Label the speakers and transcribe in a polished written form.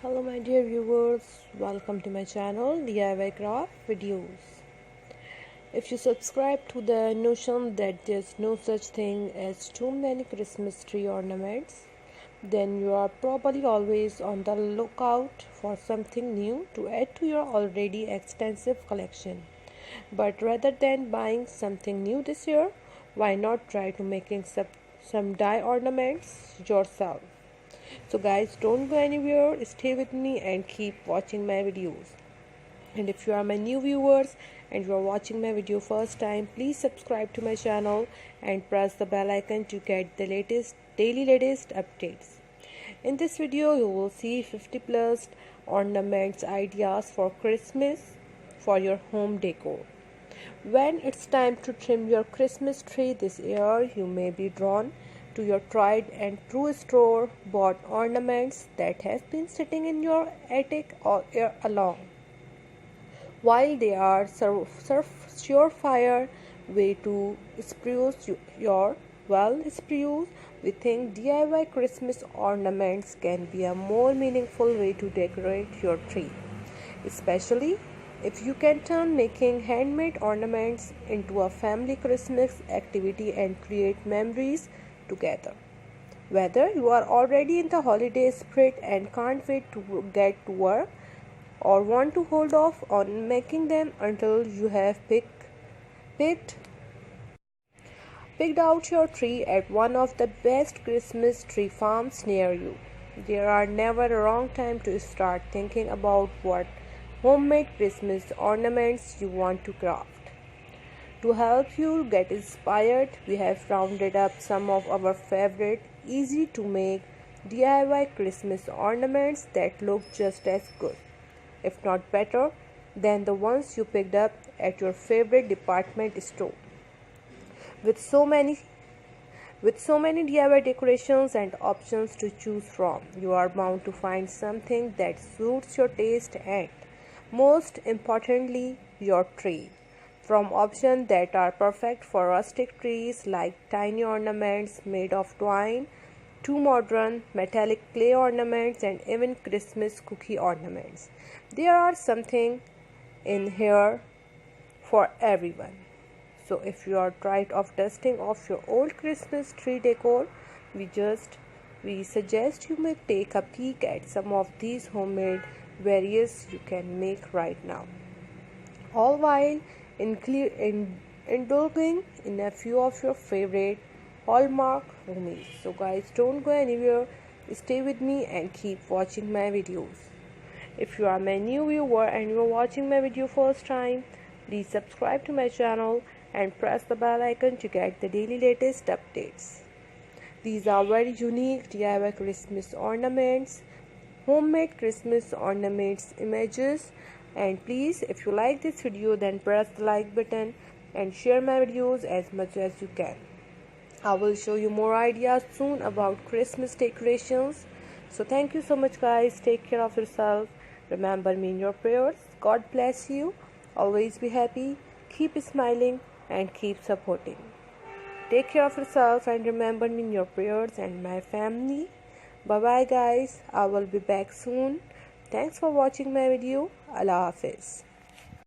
Speaker 1: Hello my dear viewers, welcome to my channel DIY Craft Videos. If you subscribe to the notion that there's no such thing as too many Christmas tree ornaments, then you are probably always on the lookout for something new to add to your already extensive collection. But rather than buying something new this year, why not try to making some die ornaments yourself? So guys, don't go anywhere, stay with me and keep watching my videos. And if you are my new viewers and you are watching my video first time, please subscribe to my channel and press the bell icon to get the latest updates. In this video you will see 50 plus ornaments ideas for Christmas for your home decor. When it's time to trim your Christmas tree this year, you may be drawn to your tried and true store bought ornaments that have been sitting in your attic all year long. While they are surefire way to spruce we think DIY Christmas ornaments can be a more meaningful way to decorate your tree, especially if you can turn making handmade ornaments into a family Christmas activity and create memories together. Whether you are already in the holiday spirit and can't wait to get to work, or want to hold off on making them until you have picked out your tree at one of the best Christmas tree farms near you, there are never a wrong time to start thinking about what homemade Christmas ornaments you want to craft. To help you get inspired, we have rounded up some of our favorite, easy to make DIY Christmas ornaments that look just as good, if not better, than the ones you picked up at your favorite department store. With so many DIY decorations and options to choose from, you are bound to find something that suits your taste and, most importantly, your tree. From options that are perfect for rustic trees like tiny ornaments made of twine to modern metallic clay ornaments and even Christmas cookie ornaments, there are something in here for everyone. So if you are tired of dusting off your old Christmas tree decor, we suggest you may take a peek at some of these homemade variants you can make right now, all while indulging in a few of your favorite hallmark homies. So guys, don't go anywhere, stay with me and keep watching my videos. If you are my new viewer and you are watching my video first time, please subscribe to my channel and press the bell icon to get the daily latest updates. These are very unique DIY Christmas ornaments, homemade Christmas ornaments images. And please, if you like this video, then press the like button and share my videos as much as you can. I will show you more ideas soon about Christmas decorations. So thank you so much guys. Take care of yourself. Remember me in your prayers. God bless you. Always be happy. Keep smiling and keep supporting. Take care of yourself and remember me in your prayers and my family. Bye bye guys. I will be back soon. Thanks for watching my video. Allah Hafiz.